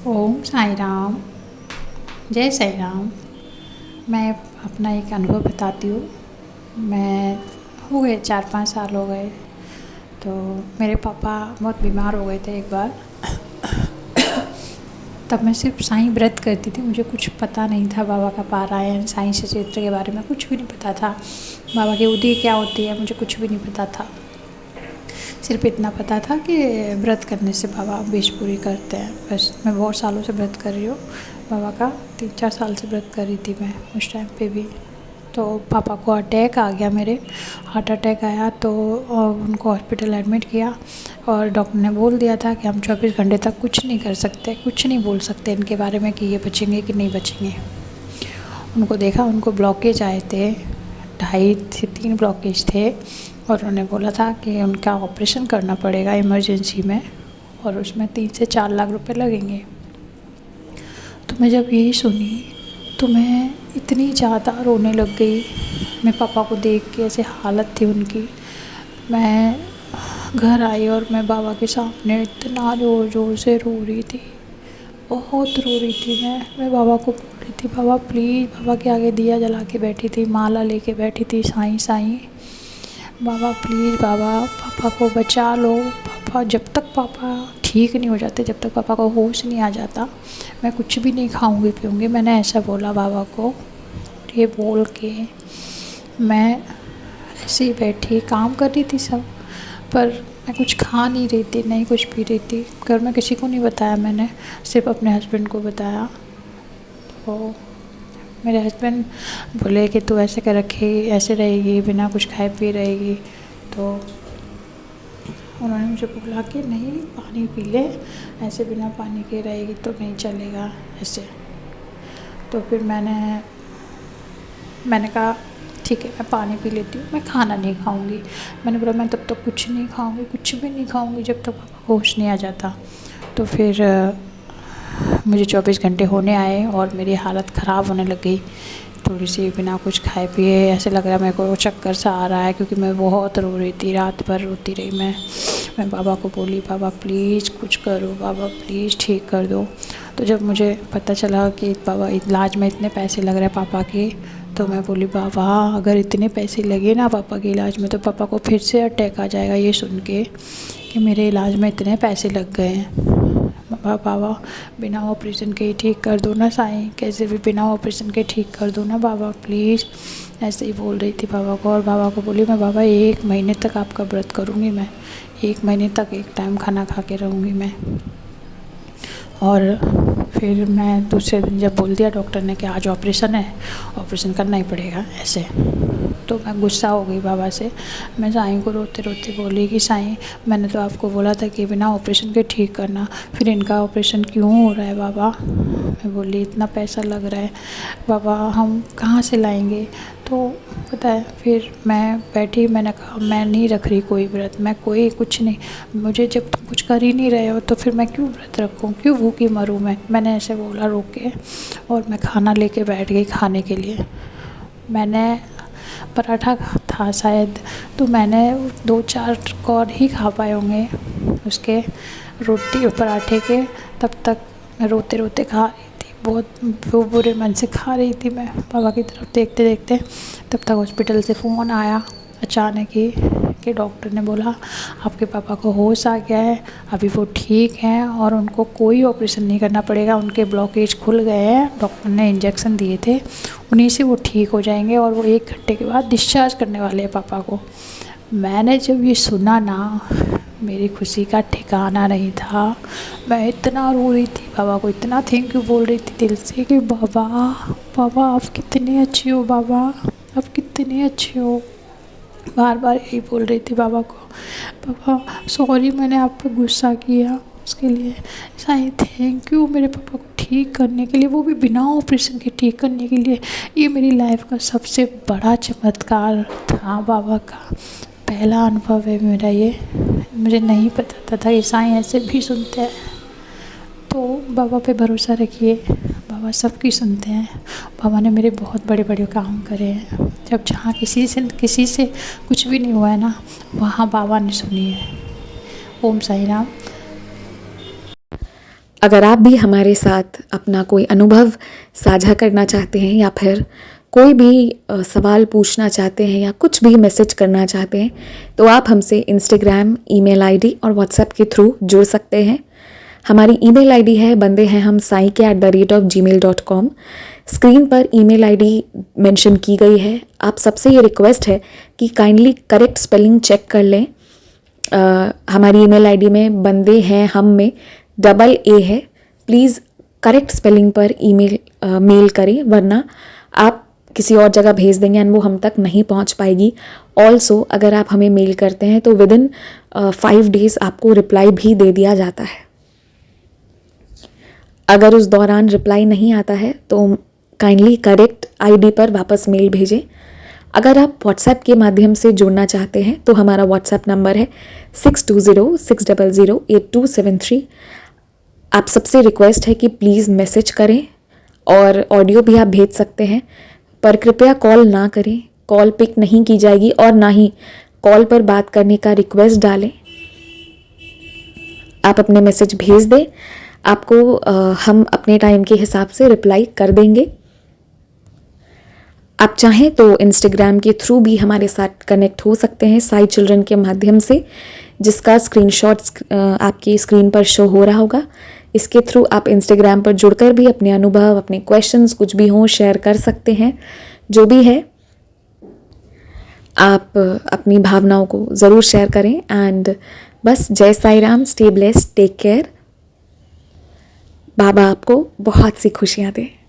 ओम साई राम। जय साई राम। मैं अपना एक अनुभव बताती हूँ। मैं हो गए 4-5 साल हो गए। तो मेरे पापा बहुत बीमार हो गए थे एक बार। तब मैं सिर्फ साईं व्रत करती थी। मुझे कुछ पता नहीं था बाबा का पारायण, साईं चरित्र के बारे में कुछ भी नहीं पता था। बाबा की उदी क्या होती है मुझे कुछ भी नहीं पता था। सिर्फ इतना पता था कि व्रत करने से बाबा विश पूरी करते हैं। बस मैं बहुत सालों से व्रत कर रही हूँ बाबा का। 3-4 साल से व्रत कर रही थी मैं उस टाइम पे भी। तो पापा को अटैक आ गया, मेरे हार्ट अटैक आया। तो उनको हॉस्पिटल एडमिट किया और डॉक्टर ने बोल दिया था कि हम 24 घंटे तक कुछ नहीं कर सकते, कुछ नहीं बोल सकते इनके बारे में कि ये बचेंगे कि नहीं बचेंगे। उनको देखा, उनको ब्लॉकेज आए थे, 2.5 से 3 ब्लॉकेज थे। और उन्होंने बोला था कि उनका ऑपरेशन करना पड़ेगा इमरजेंसी में, और उसमें 3 से 4 लाख रुपए लगेंगे। तो मैं जब यही सुनी तो मैं इतनी ज़्यादा रोने लग गई। मैं पापा को देख के, ऐसे हालत थी उनकी। मैं घर आई और मैं बाबा के सामने इतना ज़ोर ज़ोर से रो रही थी, बहुत रो रही थी। मैं बाबा को बोल रही थी, बाबा प्लीज़। बाबा के आगे दिया जला के बैठी थी, माला लेके बैठी थी, साईं साईं बाबा प्लीज़, बाबा पापा को बचा लो। पापा, जब तक पापा ठीक नहीं हो जाते, जब तक पापा को होश नहीं आ जाता, मैं कुछ भी नहीं खाऊंगी पीऊँगी। मैंने ऐसा बोला बाबा को। ये बोल के मैं ऐसे ही बैठी काम कर रही थी सब, पर मैं कुछ खा नहीं रही थी, नहीं कुछ पी रही थी। घर में किसी को नहीं बताया मैंने, सिर्फ अपने हस्बैंड को बताया। तो मेरे हस्बैंड बोले कि तू ऐसे कर रखी, ऐसे रहेगी, बिना कुछ खाए पिए रहेगी। तो उन्होंने मुझे बोला कि नहीं, पानी पी ले, ऐसे बिना पानी के रहेगी तो नहीं चलेगा ऐसे। तो फिर मैंने कहा ठीक है, मैं पानी पी लेती हूँ, मैं खाना नहीं खाऊंगी। मैंने बोला मैं तब तक कुछ नहीं खाऊंगी, कुछ भी नहीं खाऊंगी जब तक पापा को होश नहीं आ जाता। तो फिर मुझे 24 घंटे होने आए और मेरी हालत ख़राब होने लग गई। थोड़ी सी बिना कुछ खाए पिए ऐसे लग रहा है मेरे को, चक्कर सा आ रहा है, क्योंकि मैं बहुत रो रही थी, रात भर रोती रही मैं बाबा को बोली, बाबा प्लीज़ कुछ करो, बाबा प्लीज़ ठीक कर दो। तो जब मुझे पता चला कि बाबा इलाज में इतने पैसे लग रहे हैं पापा के, तो मैं बोली बाबा अगर इतने पैसे लगे ना पापा के इलाज में, तो पापा को फिर से अटैक आ जाएगा ये सुन के कि मेरे इलाज में इतने पैसे लग गए हैं। बाबा बिना ऑपरेशन के ही ठीक कर दो ना साईं, कैसे भी बिना ऑपरेशन के ठीक कर दो ना बाबा प्लीज़। ऐसे ही बोल रही थी बाबा को। और बाबा को बोली मैं बाबा 1 महीने तक आपका व्रत करूँगी, मैं 1 महीने तक 1 टाइम खाना खा के रहूँगी मैं। और फिर मैं दूसरे दिन जब बोल दिया डॉक्टर ने कि आज ऑपरेशन है, ऑपरेशन करना ही पड़ेगा ऐसे, तो मैं गुस्सा हो गई बाबा से। मैं साईं को रोते रोते बोली कि साईं, मैंने तो आपको बोला था कि बिना ऑपरेशन के ठीक करना, फिर इनका ऑपरेशन क्यों हो रहा है बाबा। मैं बोली इतना पैसा लग रहा है बाबा, हम कहाँ से लाएंगे। तो पता है, फिर मैं बैठी, मैंने कहा मैं नहीं रख रही कोई व्रत, मैं कोई कुछ नहीं, मुझे जब तुम कुछ कर ही नहीं रहे हो तो फिर मैं क्यों व्रत रखूँ, क्यों भूखी मरूँ मैंने ऐसे बोला रोक के। और मैं खाना लेके बैठ गई खाने के लिए। मैंने पराठा था शायद, तो मैंने 2-4 कौर ही खा पाए होंगे उसके, रोटी और पराठे के। तब तक मैं रोते रोते खा रही थी, बहुत बुरे मन से खा रही थी मैं बाबा की तरफ देखते देखते। तब तक हॉस्पिटल से फ़ोन आया अचानक ही कि डॉक्टर ने बोला आपके पापा को होश आ गया है, अभी वो ठीक हैं और उनको कोई ऑपरेशन नहीं करना पड़ेगा, उनके ब्लॉकेज खुल गए हैं, डॉक्टर ने इंजेक्शन दिए थे, उन्हीं से वो ठीक हो जाएंगे और वो 1 घंटे के बाद डिस्चार्ज करने वाले हैं पापा को। मैंने जब ये सुना ना, मेरी खुशी का ठिकाना नहीं था। मैं इतना रो रही थी, बाबा को इतना थैंक यू बोल रही थी दिल से कि बाबा, बाबा आप कितने अच्छे हो, बाबा आप कितने अच्छे हो। बार बार यही बोल रही थी बाबा को, पापा सॉरी मैंने आप पे गुस्सा किया, उसके लिए साईं थैंक यू मेरे पापा को ठीक करने के लिए, वो भी बिना ऑपरेशन के ठीक करने के लिए। ये मेरी लाइफ का सबसे बड़ा चमत्कार था, बाबा का पहला अनुभव है मेरा ये। मुझे नहीं पता था कि साईं ऐसे भी सुनते हैं। तो बाबा पे भरोसा रखिए, बाबा सबकी सुनते हैं। बाबा ने मेरे बहुत बड़े बड़े काम करे हैं। जब जहाँ किसी से कुछ भी नहीं हुआ है ना, वहाँ बाबा ने सुनी है। ओम साई राम। अगर आप भी हमारे साथ अपना कोई अनुभव साझा करना चाहते हैं या फिर कोई भी सवाल पूछना चाहते हैं या कुछ भी मैसेज करना चाहते हैं तो आप हमसे इंस्टाग्राम, ईमेल आईडी और व्हाट्सएप के थ्रू जुड़ सकते हैं। हमारी ईमेल आईडी है बंदे हैं हम saike@gmail.com। स्क्रीन पर ईमेल आईडी मेंशन की गई है। आप सबसे ये रिक्वेस्ट है कि काइंडली करेक्ट स्पेलिंग चेक कर लें। हमारी ईमेल आईडी में बंदे हैं हम में डबल ए है। प्लीज़ करेक्ट स्पेलिंग पर मेल करें, वरना आप किसी और जगह भेज देंगे एंड वो हम तक नहीं पहुंच पाएगी। ऑल्सो अगर आप हमें मेल करते हैं तो विदिन 5 डेज़ आपको रिप्लाई भी दे दिया जाता है। अगर उस दौरान रिप्लाई नहीं आता है तो काइंडली करेक्ट आईडी पर वापस मेल भेजें। अगर आप व्हाट्सएप के माध्यम से जुड़ना चाहते हैं तो हमारा व्हाट्सएप नंबर है 6206008273। आप सबसे रिक्वेस्ट है कि प्लीज़ मैसेज करें और ऑडियो भी आप भेज सकते हैं, पर कृपया कॉल ना करें। कॉल पिक नहीं की जाएगी और ना ही कॉल पर बात करने का रिक्वेस्ट डालें। आप अपने मैसेज भेज दें, आपको हम अपने टाइम के हिसाब से रिप्लाई कर देंगे। आप चाहें तो इंस्टाग्राम के थ्रू भी हमारे साथ कनेक्ट हो सकते हैं साई चिल्ड्रन के माध्यम से, जिसका स्क्रीनशॉट्स आपकी स्क्रीन पर शो हो रहा होगा। इसके थ्रू आप इंस्टाग्राम पर जुड़कर भी अपने अनुभव, अपने क्वेश्चंस कुछ भी हों शेयर कर सकते हैं। जो भी है आप अपनी भावनाओं को ज़रूर शेयर करें। एंड बस जय Sai Ram, stay blessed, take care. बाबा आपको बहुत सी खुशियाँ दें।